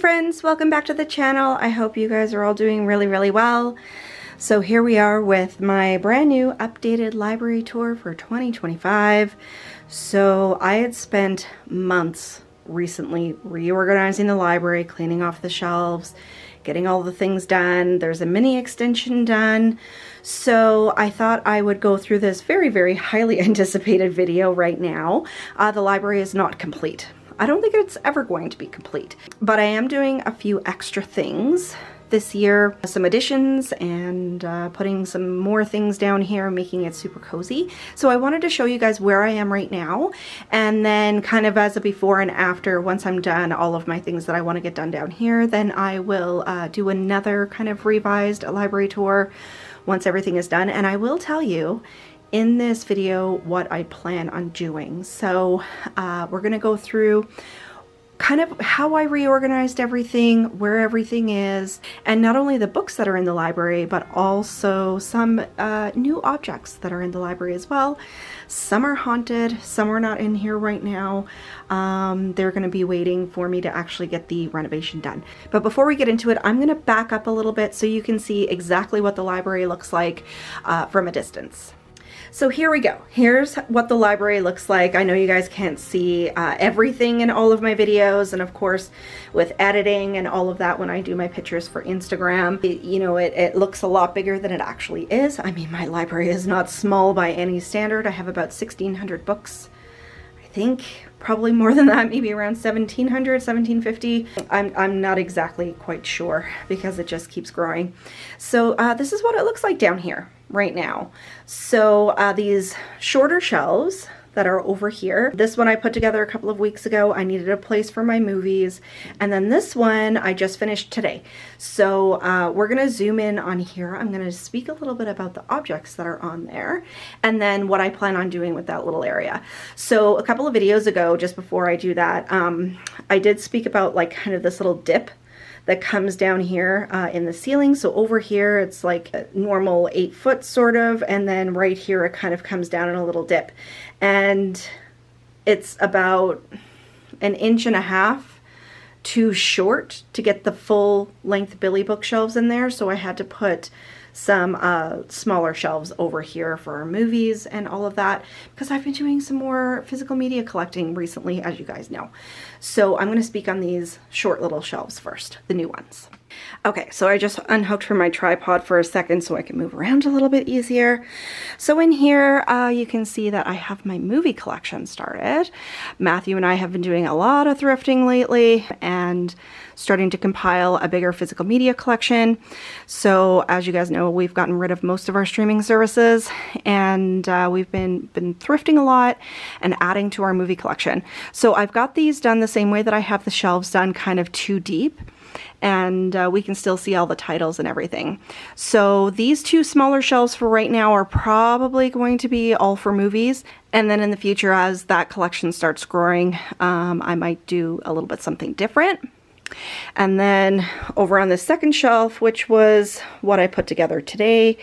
friends, welcome back to the channel. I hope you guys are all doing really well. So here we are with my brand new updated library tour for 2025. So I had spent months recently reorganizing the library, cleaning off the shelves, getting all the things done. There's a mini extension done. So I thought I would go through this very highly anticipated video right now. The library is not complete. I don't think it's ever going to be complete, but I am doing a few extra things this year, some additions and putting some more things down here, making it super cozy. So I wanted to show you guys where I am right now, and then kind of as a before and after. Once I'm done all of my things that I want to get done down here, then I will do another kind of revised library tour once everything is done. And I will tell you in this video what I plan on doing. So we're gonna go through kind of how I reorganized everything, where everything is, and not only the books that are in the library, but also some new objects that are in the library as well. Some are haunted, some are not in here right now. They're gonna be waiting for me to actually get the renovation done. But before we get into it, I'm gonna back up a little bit so you can see exactly what the library looks like from a distance. So here we go. Here's what the library looks like. I know you guys can't see everything in all of my videos, and of course with editing and all of that, when I do my pictures for Instagram, it looks a lot bigger than it actually is. I mean, my library is not small by any standard. I have about 1,600 books. I think probably more than that, maybe around 1,700, 1,750. I'm not exactly quite sure because it just keeps growing. So this is what it looks like down here right now. So these shorter shelves that are over here, this one I put together a couple of weeks ago. I needed a place for my movies, and then this one I just finished today. So we're gonna zoom in on here. I'm gonna speak a little bit about the objects that are on there, and then what I plan on doing with that little area. So a couple of videos ago, just before I do that, I did speak about like kind of this little dip that comes down here in the ceiling. So over here it's like a normal 8 foot sort of, and then right here it kind of comes down in a little dip, and it's about 1.5 inches too short to get the full length Billy bookshelves in there. So I had to put some smaller shelves over here for our movies and all of that, because I've been doing some more physical media collecting recently, as you guys know. So I'm going to speak on these short little shelves first, the new ones. Okay, so I just unhooked from my tripod for a second so I can move around a little bit easier. So in here, you can see that I have my movie collection started. Matthew and I have been doing a lot of thrifting lately and starting to compile a bigger physical media collection. So as you guys know, we've gotten rid of most of our streaming services, and we've been thrifting a lot and adding to our movie collection. So I've got these done the same way that I have the shelves done, kind of too deep, and we can still see all the titles and everything. So these two smaller shelves for right now are probably going to be all for movies, and then in the future, as that collection starts growing, I might do a little bit something different. And then over on the second shelf, which was what I put together today,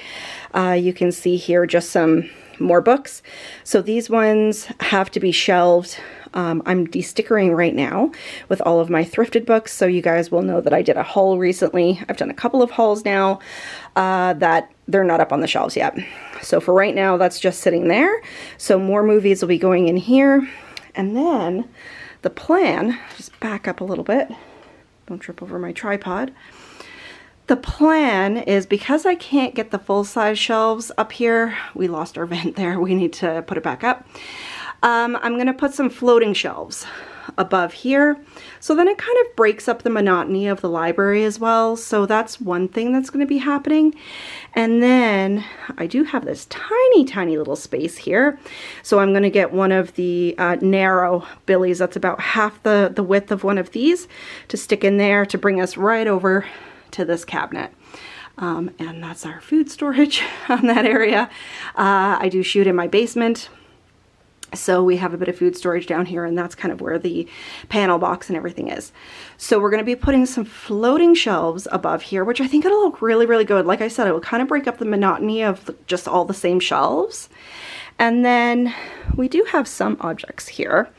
you can see here just some more books. So these ones have to be shelved. I'm de-stickering right now with all of my thrifted books, so you guys will know that I did a haul recently. I've done a couple of hauls now that they're not up on the shelves yet. So for right now, that's just sitting there. So more movies will be going in here. And then the plan, just back up a little bit, don't trip over my tripod. The plan is, because I can't get the full-size shelves up here, we lost our vent there, we need to put it back up. I'm gonna put some floating shelves above here, so then it kind of breaks up the monotony of the library as well. So that's one thing that's going to be happening. And then I do have this tiny little space here, so I'm going to get one of the narrow Billies that's about half the width of one of these to stick in there to bring us right over to this cabinet. And that's our food storage on that area. I do shoot in my basement, so we have a bit of food storage down here, and that's kind of where the panel box and everything is. So we're going to be putting some floating shelves above here, which I think it'll look really good. Like I said, it will kind of break up the monotony of just all the same shelves. And then we do have some objects here.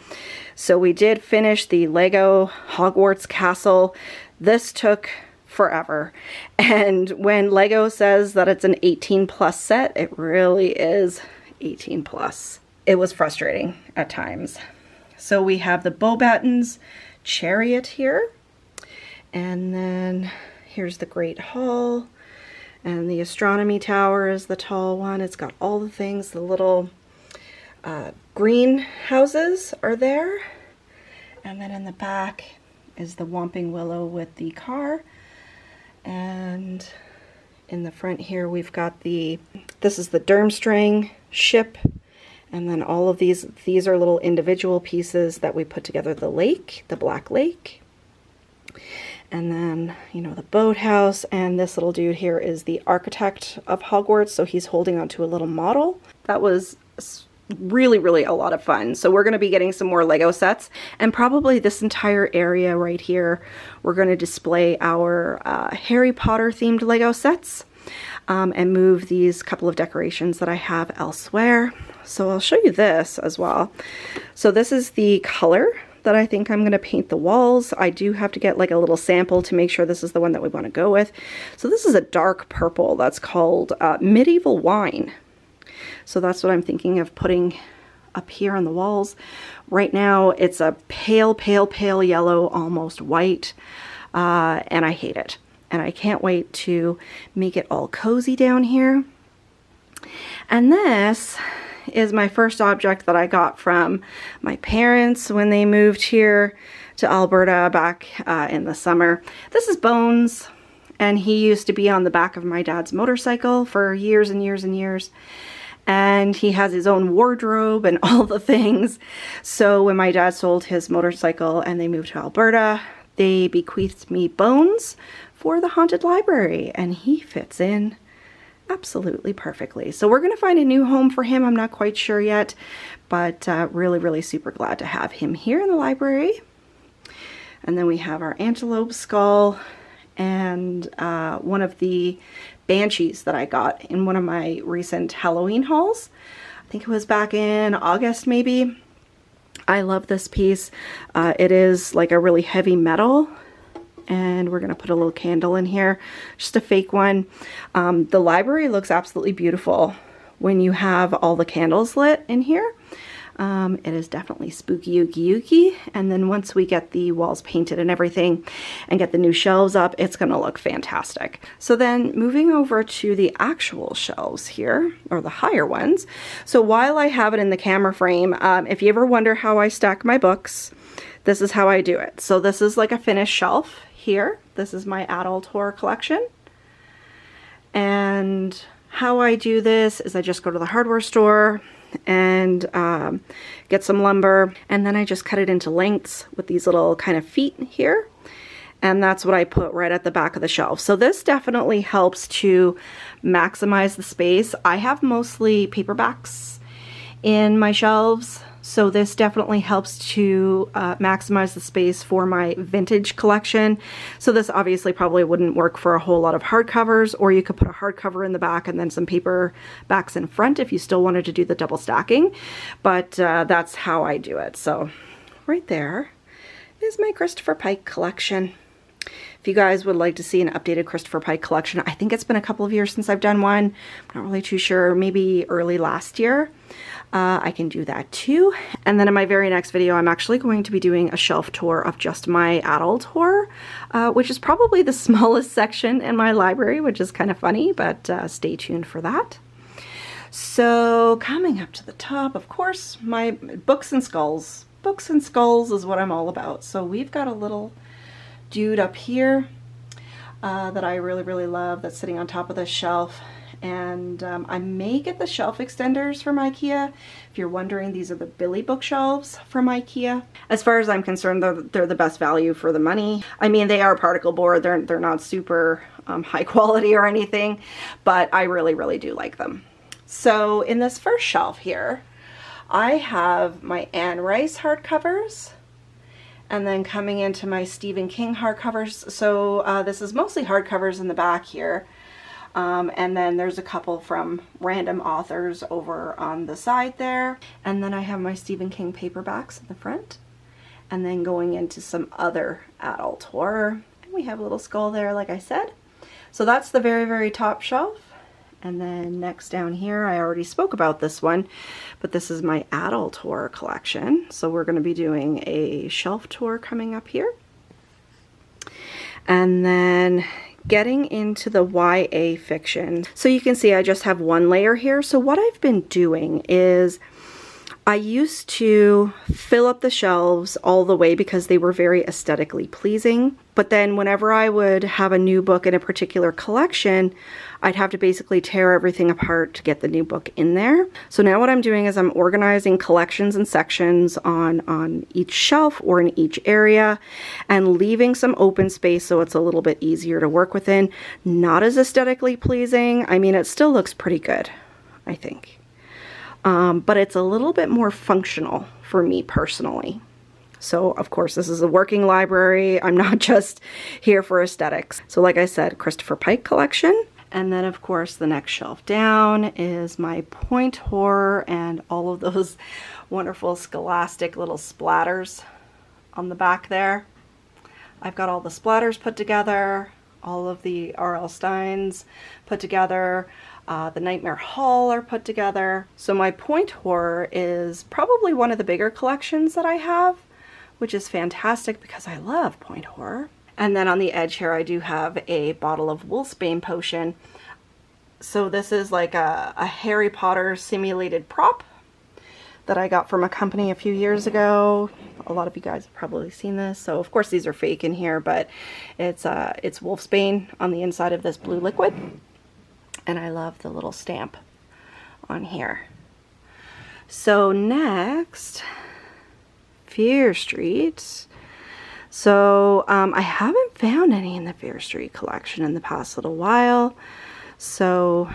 So we did finish the Lego Hogwarts Castle. This took forever. And when Lego says that it's an 18+ set, it really is 18+. It was frustrating at times. So we have the Beauxbatons chariot here. And then here's the Great Hall. And the astronomy tower is the tall one. It's got all the things. The little greenhouses are there. And then in the back is the Whomping Willow with the car. And in the front here we've got this is the Durmstrang ship. And then all of these are little individual pieces that we put together. The lake, the Black Lake. And then, you know, the boathouse, and this little dude here is the architect of Hogwarts, so he's holding onto a little model. That was really, really a lot of fun. So we're going to be getting some more Lego sets, and probably this entire area right here, we're going to display our Harry Potter themed Lego sets, and move these couple of decorations that I have elsewhere. So I'll show you this as well. So this is the color that I think I'm going to paint the walls. I do have to get like a little sample to make sure this is the one that we want to go with. So this is a dark purple that's called Medieval Wine. So that's what I'm thinking of putting up here on the walls. Right now it's a pale, pale, pale yellow, almost white, and I hate it. And I can't wait to make it all cozy down here. And this is my first object that I got from my parents when they moved here to Alberta back in the summer. This is Bones, and he used to be on the back of my dad's motorcycle for years and years and years. And he has his own wardrobe and all the things. So when my dad sold his motorcycle and they moved to Alberta, they bequeathed me Bones for the haunted library, and he fits in absolutely perfectly. So we're going to find a new home for him. I'm not quite sure yet, but really, really super glad to have him here in the library. And then we have our antelope skull and one of the banshees that I got in one of my recent Halloween hauls. I think it was back in August maybe. I love this piece. It is like a really heavy metal. And we're going to put a little candle in here, just a fake one. The library looks absolutely beautiful when you have all the candles lit in here. It is definitely spooky ooky. And then once we get the walls painted and everything and get the new shelves up, it's going to look fantastic. So then moving over to the actual shelves here, or the higher ones. So while I have it in the camera frame, if you ever wonder how I stack my books, this is how I do it. So this is like a finished shelf. Here, this is my adult horror collection, and how I do this is I just go to the hardware store and get some lumber, and then I just cut it into lengths with these little kind of feet here, and that's what I put right at the back of the shelf. So this definitely helps to maximize the space. I have mostly paperbacks in my shelves, so this definitely helps to maximize the space for my vintage collection. So this obviously probably wouldn't work for a whole lot of hardcovers, or you could put a hardcover in the back and then some paperbacks in front if you still wanted to do the double stacking. But that's how I do it. So right there is my Christopher Pike collection. If you guys would like to see an updated Christopher Pike collection, I think it's been a couple of years since I've done one. I'm not really too sure, maybe early last year. I can do that too. And then in my very next video, I'm actually going to be doing a shelf tour of just my adult horror, which is probably the smallest section in my library, which is kind of funny, but stay tuned for that. So coming up to the top, of course, my books and skulls. Books and skulls is what I'm all about. So we've got a little dude up here that I really, really love that's sitting on top of this shelf. And I may get the shelf extenders from IKEA. If you're wondering, these are the Billy bookshelves from IKEA. As far as I'm concerned, they're the best value for the money. I mean, they are particle board. They're not super high quality or anything, but I really, really do like them. So in this first shelf here, I have my Anne Rice hardcovers. And then coming into my Stephen King hardcovers. So this is mostly hardcovers in the back here. And then there's a couple from random authors over on the side there. And then I have my Stephen King paperbacks in the front. And then going into some other adult horror. And We have a little skull there, like I said. So that's the very, very top shelf. And then next down here, I already spoke about this one, but this is my adult horror collection. So we're going to be doing a shelf tour coming up here. And then getting into the YA fiction. So you can see I just have one layer here. So what I've been doing is I used to fill up the shelves all the way because they were very aesthetically pleasing. But then whenever I would have a new book in a particular collection, I'd have to basically tear everything apart to get the new book in there. So now what I'm doing is I'm organizing collections and sections on each shelf or in each area and leaving some open space so it's a little bit easier to work within. Not as aesthetically pleasing. I mean, it still looks pretty good, I think. But it's a little bit more functional for me personally. So of course this is a working library. I'm not just here for aesthetics. So like I said, Christopher Pike collection. And then of course the next shelf down is my point horror and all of those wonderful scholastic little splatters on the back there. I've got all the splatters put together, all of the R.L. Steins put together. The Nightmare Hall are put together. So my point horror is probably one of the bigger collections that I have, which is fantastic because I love point horror. And then on the edge here I do have a bottle of Wolfsbane potion. So this is like a Harry Potter simulated prop that I got from a company a few years ago. A lot of you guys have probably seen this. So of course these are fake in here, but it's Wolfsbane on the inside of this blue liquid. And I love the little stamp on here. So next, Fear Street. So I haven't found any in the Fear Street collection in the past little while. So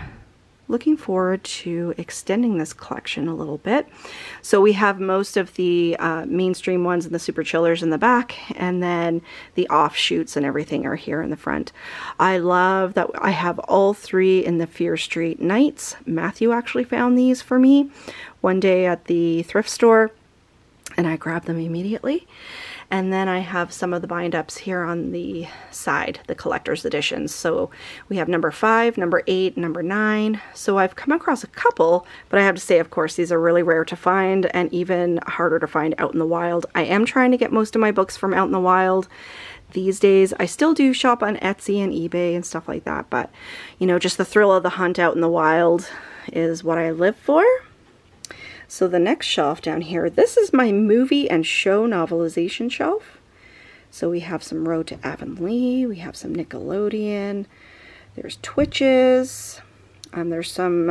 looking forward to extending this collection a little bit. So we have most of the mainstream ones and the super chillers in the back, and then the offshoots and everything are here in the front. I love that I have all three in the Fear Street Nights. Matthew actually found these for me one day at the thrift store, and I grabbed them immediately. And then I have some of the bind-ups here on the side, the collector's editions. So we have number 5, number 8, number 9. So I've come across a couple, but I have to say, of course, these are really rare to find and even harder to find out in the wild. I am trying to get most of my books from out in the wild these days. I still do shop on Etsy and eBay and stuff like that, but you know, just the thrill of the hunt out in the wild is what I live for. So the next shelf down here, this is my movie and show novelization shelf. So we have some Road to Avonlea, we have some Nickelodeon, there's Twitches, there's some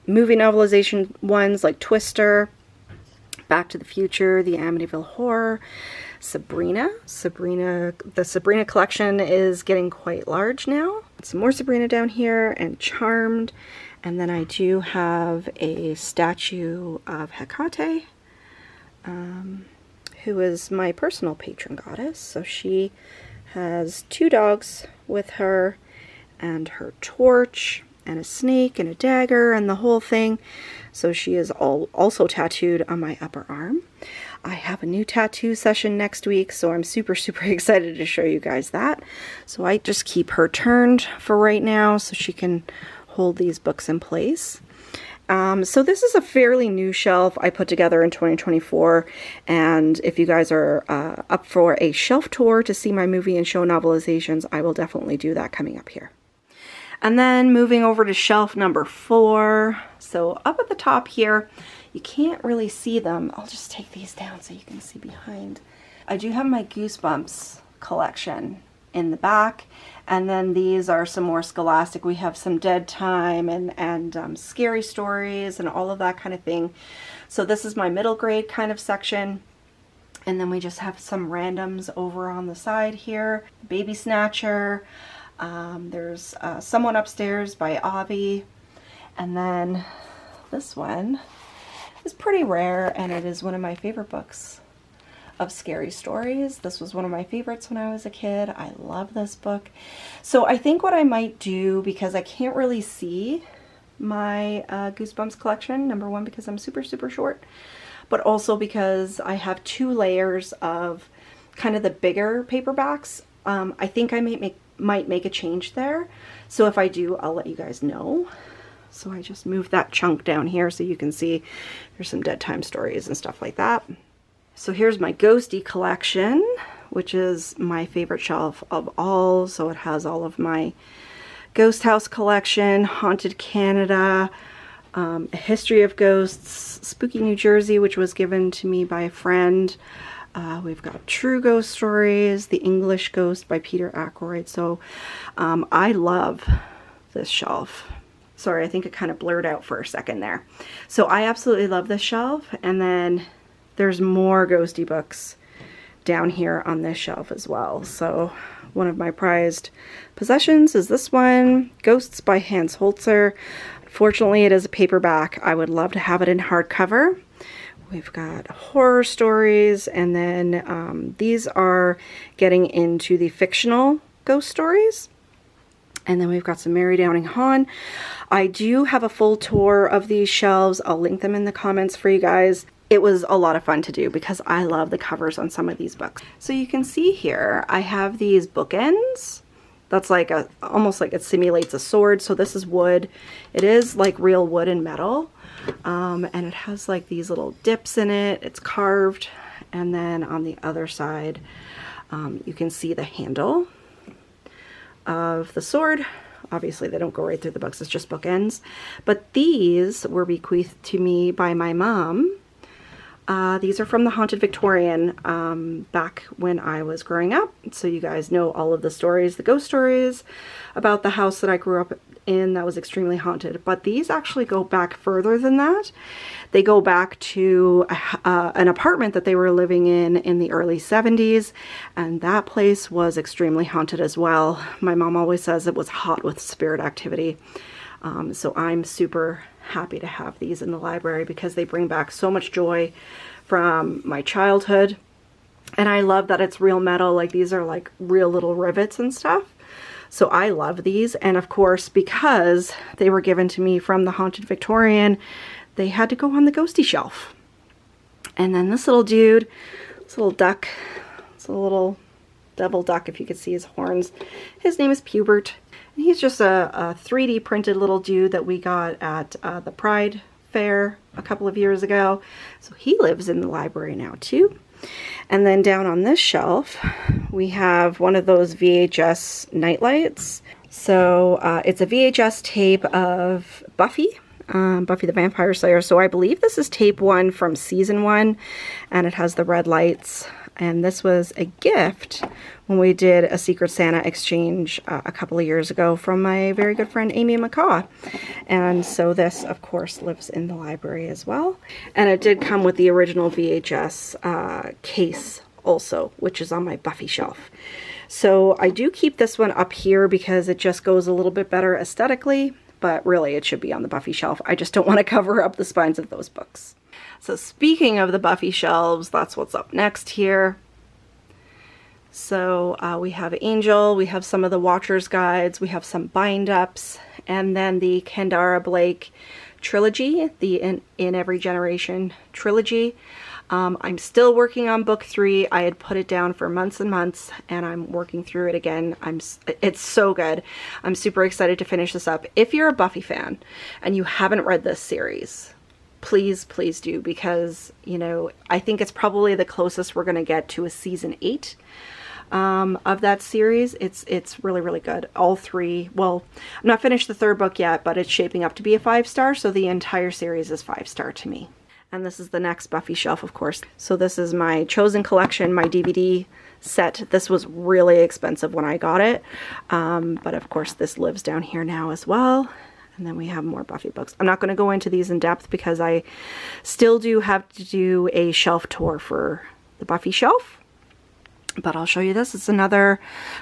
movie novelization ones like Twister, Back to the Future, the Amityville Horror, Sabrina. The Sabrina collection is getting quite large now. Some more Sabrina down here, and Charmed. And then I do have a statue of Hecate, who is my personal patron goddess. So she has 2 dogs with her, and her torch, and a snake, and a dagger, and the whole thing. So she is also tattooed on my upper arm. I have a new tattoo session next week, so I'm super, super excited to show you guys that. So I just keep her turned for right now so she can hold these books in place. So this is a fairly new shelf I put together in 2024, and if you guys are up for a shelf tour to see my movie and show novelizations, I will definitely do that coming up here. And then moving over to shelf number 4. So up at the top here, you can't really see them. I'll just take these down so you can see behind. I do have my Goosebumps collection in the back, and then these are some more scholastic. We have some Dead Time and scary stories and all of that kind of thing. So this is my middle grade kind of section, and then we just have some randoms over on the side here. Baby Snatcher, there's Someone Upstairs by Avi, and then this one is pretty rare, and it is one of my favorite books of scary stories. This was one of my favorites when I was a kid. I love this book. So I think what I might do, because I can't really see my Goosebumps collection, number 1 because I'm super, super short, but also because I have 2 layers of kind of the bigger paperbacks I think I might make a change there. So if I do, I'll let you guys know. So I just moved that chunk down here so you can see there's some dead time stories and stuff like that. So here's my ghosty collection, which is my favorite shelf of all. So it has all of my Ghost House collection, Haunted Canada, A History of Ghosts, Spooky New Jersey, which was given to me by a friend. We've got True Ghost Stories, The English Ghost by Peter Ackroyd. So I love this shelf. Sorry, I think it kind of blurred out for a second there. So I absolutely love this shelf. And then there's more ghosty books down here on this shelf as well. So one of my prized possessions is this one, Ghosts by Hans Holzer. Fortunately, it is a paperback. I would love to have it in hardcover. We've got horror stories, and then these are getting into the fictional ghost stories. And then we've got some Mary Downing Hahn. I do have a full tour of these shelves. I'll link them in the comments for you guys. It was a lot of fun to do because I love the covers on some of these books. So you can see here, I have these bookends. That's like almost like it simulates a sword. So this is wood. It is like real wood and metal. And it has like these little dips in it. It's carved. And then on the other side, you can see the handle of the sword. Obviously they don't go right through the books, it's just bookends. But these were bequeathed to me by my mom. These are from the Haunted Victorian back when I was growing up. So you guys know all of the stories, the ghost stories about the house that I grew up in that was extremely haunted. But these actually go back further than that. They go back to an apartment that they were living in the early 70s. And that place was extremely haunted as well. My mom always says it was hot with spirit activity. So I'm super happy to have these in the library because they bring back so much joy from my childhood. And I love that it's real metal. Like these are like real little rivets and stuff. So I love these. And of course, because they were given to me from the Haunted Victorian, they had to go on the ghosty shelf. And then this little dude, this little duck, it's a little devil duck if you could see his horns. His name is Pubert. And he's just a 3D printed little dude that we got at the Pride Fair a couple of years ago. So he lives in the library now too. And then down on this shelf, we have one of those VHS nightlights. So it's a VHS tape of Buffy, Buffy the Vampire Slayer. So I believe this is tape 1 from season 1, and it has the red lights. And this was a gift when we did a Secret Santa exchange a couple of years ago from my very good friend Amy McCaw. And so this, of course, lives in the library as well. And it did come with the original VHS case also, which is on my Buffy shelf. So I do keep this one up here because it just goes a little bit better aesthetically, but really it should be on the Buffy shelf. I just don't want to cover up the spines of those books. So speaking of the Buffy shelves, that's what's up next here. So we have Angel, we have some of the Watcher's Guides, we have some bind-ups, and then the Kendara Blake trilogy, the In Every Generation trilogy. I'm still working on book 3. I had put it down for months and months, and I'm working through it again. It's so good. I'm super excited to finish this up. If you're a Buffy fan and you haven't read this series, please do, because, you know, I think it's probably the closest we're going to get to a season 8 of that series. It's really good. All 3, well, I'm not finished the 3rd book yet, but it's shaping up to be a 5-star, so the entire series is 5-star to me. And this is the next Buffy shelf, of course. So this is my Chosen collection, my DVD set. This was really expensive when I got it, but of course this lives down here now as well. And then we have more Buffy books. I'm not going to go into these in depth because I still do have to do a shelf tour for the Buffy shelf. But I'll show you this. It's another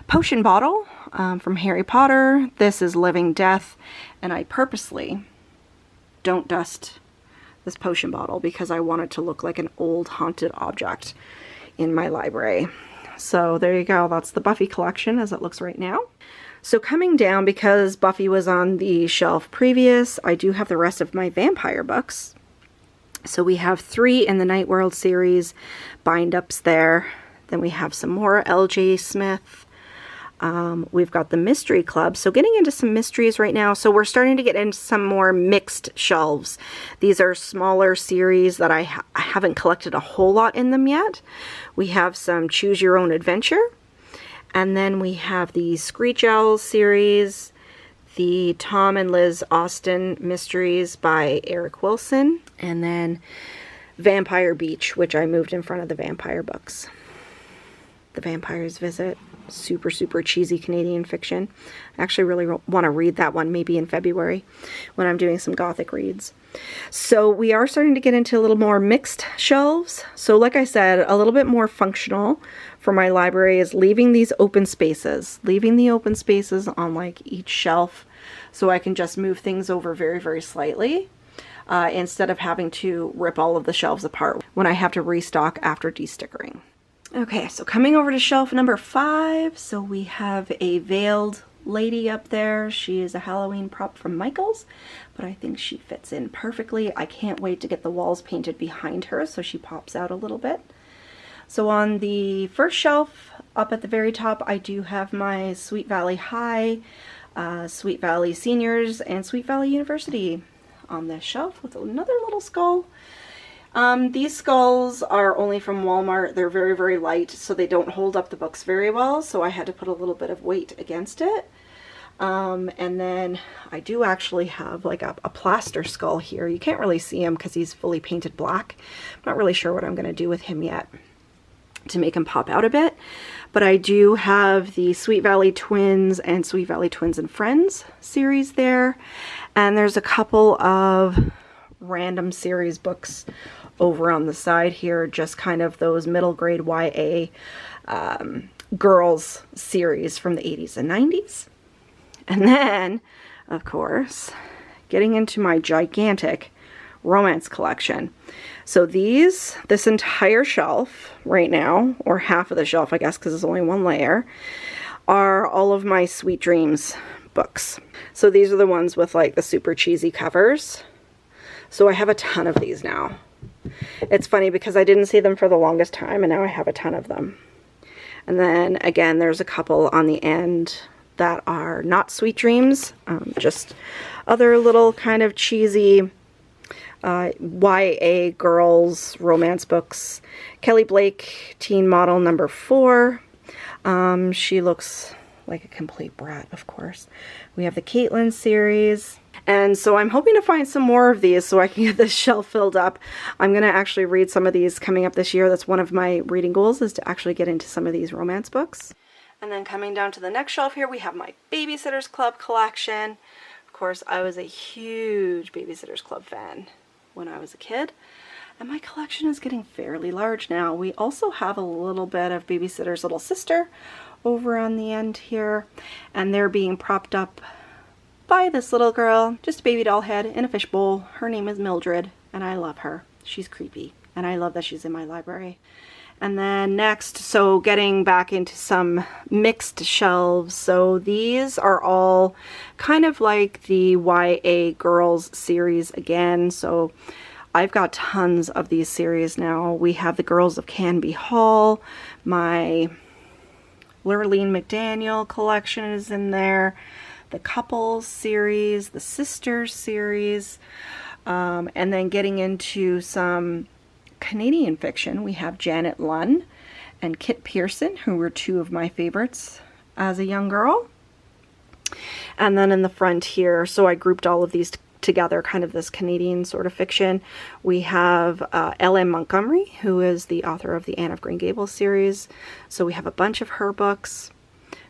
potion bottle from Harry Potter. This is Living Death. And I purposely don't dust this potion bottle because I want it to look like an old haunted object in my library. So there you go. That's the Buffy collection as it looks right now. So coming down, because Buffy was on the shelf previous, I do have the rest of my vampire books. So we have 3 in the Night World series bind-ups there. Then we have some more L.J. Smith. We've got the Mystery Club. So getting into some mysteries right now. So we're starting to get into some more mixed shelves. These are smaller series that I haven't collected a whole lot in them yet. We have some Choose Your Own Adventure. And then we have the Screech Owl series, the Tom and Liz Austen Mysteries by Eric Wilson, and then Vampire Beach, which I moved in front of the vampire books. The Vampire's Visit, super, super cheesy Canadian fiction. I actually really want to read that one maybe in February when I'm doing some Gothic reads. So we are starting to get into a little more mixed shelves. So like I said, a little bit more functional for my library is leaving these open spaces, leaving the open spaces on like each shelf so I can just move things over very, very slightly instead of having to rip all of the shelves apart when I have to restock after destickering. Okay, so coming over to shelf number 5, so we have a veiled lady up there. She is a Halloween prop from Michaels, but I think she fits in perfectly. I can't wait to get the walls painted behind her so she pops out a little bit. So on the first shelf, up at the very top, I do have my Sweet Valley High, Sweet Valley Seniors, and Sweet Valley University on this shelf with another little skull. These skulls are only from Walmart. They're very, very light, so they don't hold up the books very well, so I had to put a little bit of weight against it. And then I do actually have like a plaster skull here. You can't really see him because he's fully painted black. I'm not really sure what I'm going to do with him yet to make him pop out a bit. But I do have the Sweet Valley Twins and Sweet Valley Twins and Friends series there. And there's a couple of random series books over on the side here, just kind of those middle grade YA girls series from the 80s and 90s. And then, of course, getting into my gigantic romance collection. So this entire shelf right now, or half of the shelf, I guess, because it's only one layer, are all of my Sweet Dreams books. So these are the ones with like the super cheesy covers. So I have a ton of these now. It's funny because I didn't see them for the longest time and now I have a ton of them. And then again, there's a couple on the end that are not Sweet Dreams, just other little kind of cheesy YA girls romance books. Kelly Blake, Teen Model number 4. She looks like a complete brat, of course. We have the Caitlin series. And so I'm hoping to find some more of these so I can get this shelf filled up. I'm going to actually read some of these coming up this year. That's one of my reading goals, is to actually get into some of these romance books. And then coming down to the next shelf here, we have my Babysitters Club collection. Of course, I was a huge Babysitters Club fan when I was a kid. And my collection is getting fairly large now. We also have a little bit of Babysitter's Little Sister over on the end here. And they're being propped up by this little girl, just a baby doll head in a fishbowl. Her name is Mildred, and I love her. She's creepy, and I love that she's in my library. And then next, so getting back into some mixed shelves. So these are all kind of like the YA girls series again. So I've got tons of these series now. We have the Girls of Canby Hall. My Lurleen McDaniel collection is in there. The Couples series, the Sisters series, and then getting into some Canadian fiction. We have Janet Lunn and Kit Pearson, who were two of my favorites as a young girl. And then in the front here, so I grouped all of these together, kind of this Canadian sort of fiction. We have L.M. Montgomery, who is the author of the Anne of Green Gables series. So we have a bunch of her books.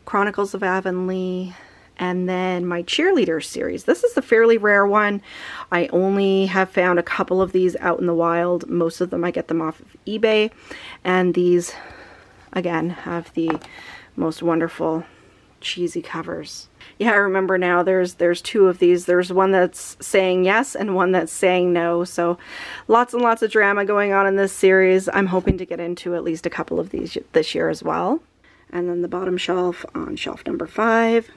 Chronicles of Avonlea. And then my Cheerleader series. This is a fairly rare one. I only have found a couple of these out in the wild. Most of them I get them off of eBay. And these, again, have the most wonderful cheesy covers. Yeah, I remember now there's two of these. There's one that's saying yes and one that's saying no. So lots and lots of drama going on in this series. I'm hoping to get into at least a couple of these this year as well. And then the bottom shelf, on shelf number 5,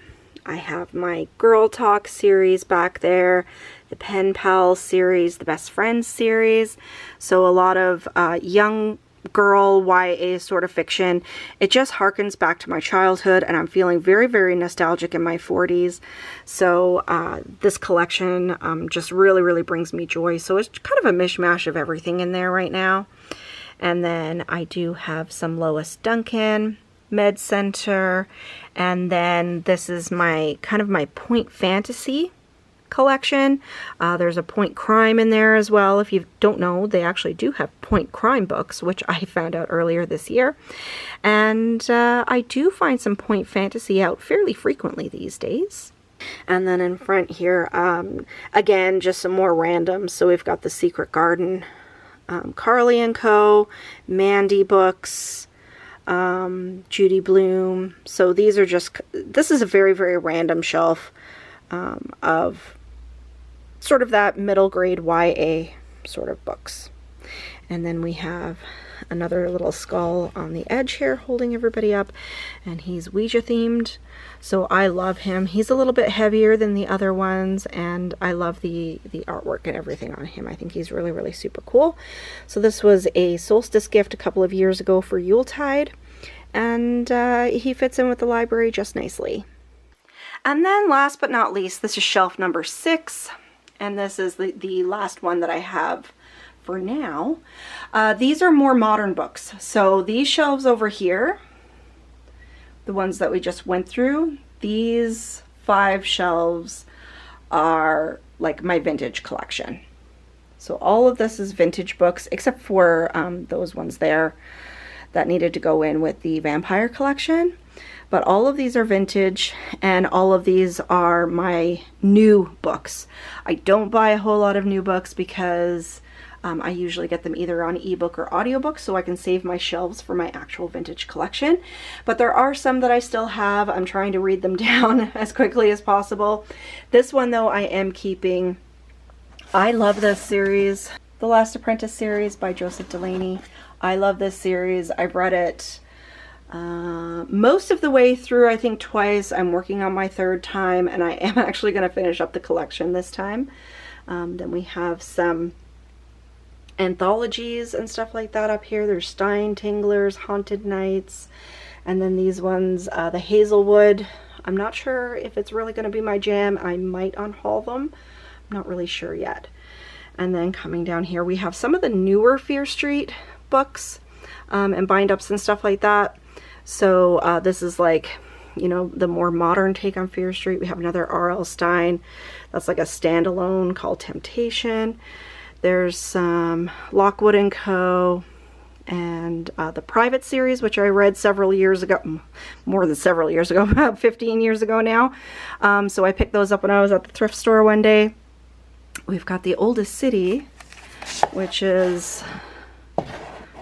I have my Girl Talk series back there, the Pen Pal series, the Best Friends series. So a lot of young girl YA sort of fiction. It just harkens back to my childhood, and I'm feeling very, very nostalgic in my 40s. So this collection just really, really brings me joy. So it's kind of a mishmash of everything in there right now. And then I do have some Lois Duncan, Med Center, and then this is my kind of my point fantasy collection. There's a point crime in there as well. If you don't know, they actually do have point crime books, which I found out earlier this year. And I do find some point fantasy out fairly frequently these days. And then in front here, again, just some more randoms. So we've got The Secret Garden, Carly and Co., Mandy books, Judy Blume. So these are just, this is a very, very random shelf of sort of that middle grade YA sort of books. And then we have another little skull on the edge here holding everybody up, and he's Ouija themed, so I love him. He's a little bit heavier than the other ones, and I love the artwork and everything on him. I think he's really, really super cool. So this was a solstice gift a couple of years ago for Yuletide, and he fits in with the library just nicely. And then last but not least, this is shelf number 6, and this is the last one that I have for now. These are more modern books. So these shelves over here, the ones that we just went through, these 5 shelves are like my vintage collection. So all of this is vintage books, except for those ones there that needed to go in with the vampire collection. But all of these are vintage, and all of these are my new books. I don't buy a whole lot of new books because I usually get them either on ebook or audiobook, so I can save my shelves for my actual vintage collection. But there are some that I still have. I'm trying to read them down as quickly as possible. This one, though, I am keeping. I love this series, The Last Apprentice series by Joseph Delaney. I love this series. I've read it most of the way through, I think twice. I'm working on my 3rd time, and I am actually going to finish up the collection this time. Then we have some anthologies and stuff like that up here. There's Stein Tingler's Haunted Nights, and then these ones, the Hazelwood. I'm not sure if it's really going to be my jam. I might unhaul them. I'm not really sure yet. And then coming down here, we have some of the newer Fear Street books and bind-ups and stuff like that. So this is like, you know, the more modern take on Fear Street. We have another R.L. Stein that's like a standalone called Temptation. There's some Lockwood and Co. and the Private series, which I read several years ago, more than several years ago, about 15 years ago now. So I picked those up when I was at the thrift store one day. We've got The Oldest City, which is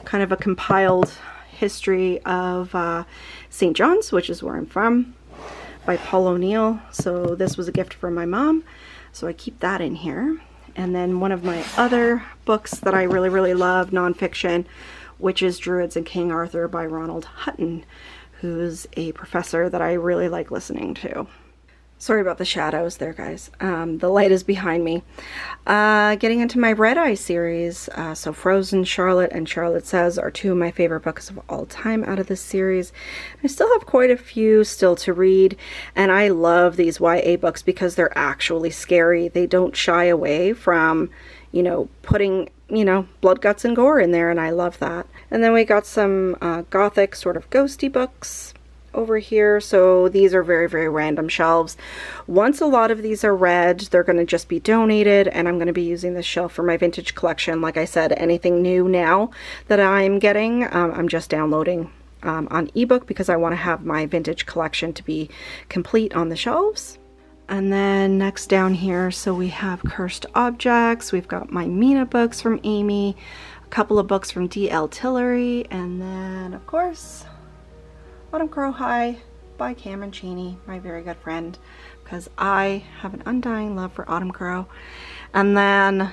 kind of a compiled history of St. John's, which is where I'm from, by Paul O'Neill. So this was a gift from my mom, so I keep that in here. And then one of my other books that I really, really love, nonfiction, which is Druids and King Arthur by Ronald Hutton, who's a professor that I really like listening to. Sorry about the shadows there, guys. The light is behind me. Getting into my Red Eye series. So Frozen, Charlotte, and Charlotte Says are 2 of my favorite books of all time out of this series. I still have quite a few still to read, and I love these YA books because they're actually scary. They don't shy away from, you know, putting, you know, blood, guts, and gore in there, and I love that. And then we got some gothic sort of ghosty books over here. So these are very, very random shelves. Once a lot of these are read, they're going to just be donated, and I'm going to be using this shelf for my vintage collection. Like I said, anything new now that I'm getting, I'm just downloading on ebook because I want to have my vintage collection to be complete on the shelves. And then next down here, so we have Cursed Objects. We've got my Mina books from Amy, a couple of books from D.L. Tillery, and then of course Autumn Crow High by Cameron Cheney, my very good friend, because I have an undying love for Autumn Crow. And then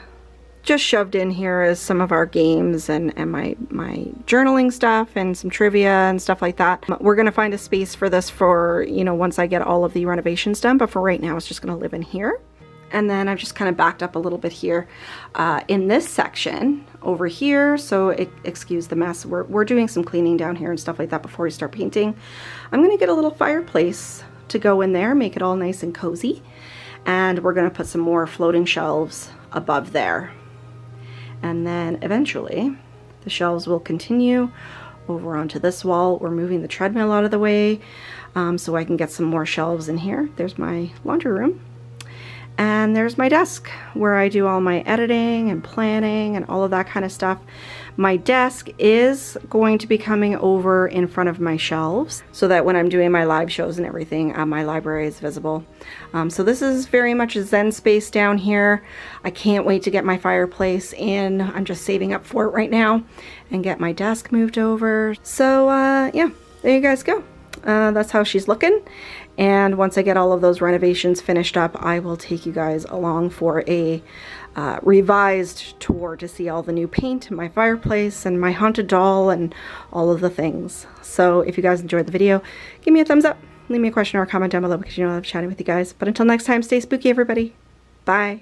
just shoved in here is some of our games and my journaling stuff and some trivia and stuff like that. We're going to find a space for this for, you know, once I get all of the renovations done, but for right now it's just going to live in here. And then I've just kind of backed up a little bit here in this section over here. So excuse the mess. We're doing some cleaning down here and stuff like that before we start painting. I'm going to get a little fireplace to go in there, make it all nice and cozy. And we're going to put some more floating shelves above there. And then eventually the shelves will continue over onto this wall. We're moving the treadmill out of the way so I can get some more shelves in here. There's my laundry room. And there's my desk where I do all my editing and planning and all of that kind of stuff. My desk is going to be coming over in front of my shelves so that when I'm doing my live shows and everything, my library is visible. So this is very much a zen space down here. I can't wait to get my fireplace in. I'm just saving up for it right now and get my desk moved over. So yeah, there you guys go. That's how she's looking. And once I get all of those renovations finished up, I will take you guys along for a revised tour to see all the new paint, my fireplace, and my haunted doll, and all of the things. So if you guys enjoyed the video, give me a thumbs up, leave me a question or a comment down below because you know I love chatting with you guys. But until next time, stay spooky, everybody. Bye.